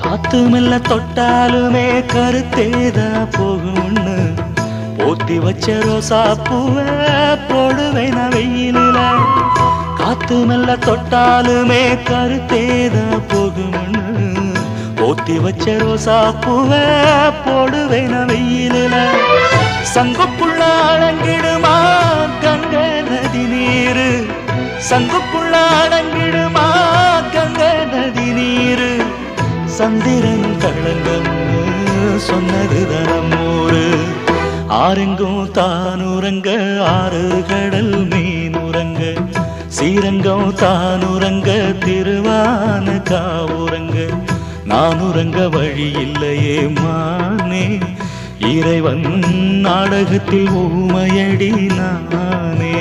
காத்து மெல்ல தொட்டாலுமே கருத்தேதா போகும்னு போத்தி வச்ச ரோசா பூவ போடுவேன் வெயிலில. காத்து மெல்ல தொட்டாலுமே கருத்தேதா போகும்னு போத்தி வச்ச ரோசா பூவ போடுவேன் வெயிலில. சங்குக்குள்ள அடங்கிடுமா கங்க நதி நீரு, சங்குக்குள்ள அடங்கிடுமா கங்க நதி நீரு. சந்திரன் களங்கம் சொன்னது தனமூரு. ஆரெங்கும் தானுரங்க ஆறு கடல் மீனுரங்க, சீரங்கம் தானுரங்க திருவான காவுரங்க. நானுரங்க வழி இல்லையே மானே, இறைவன் நாடகத்தில் ஊமையடி நானே.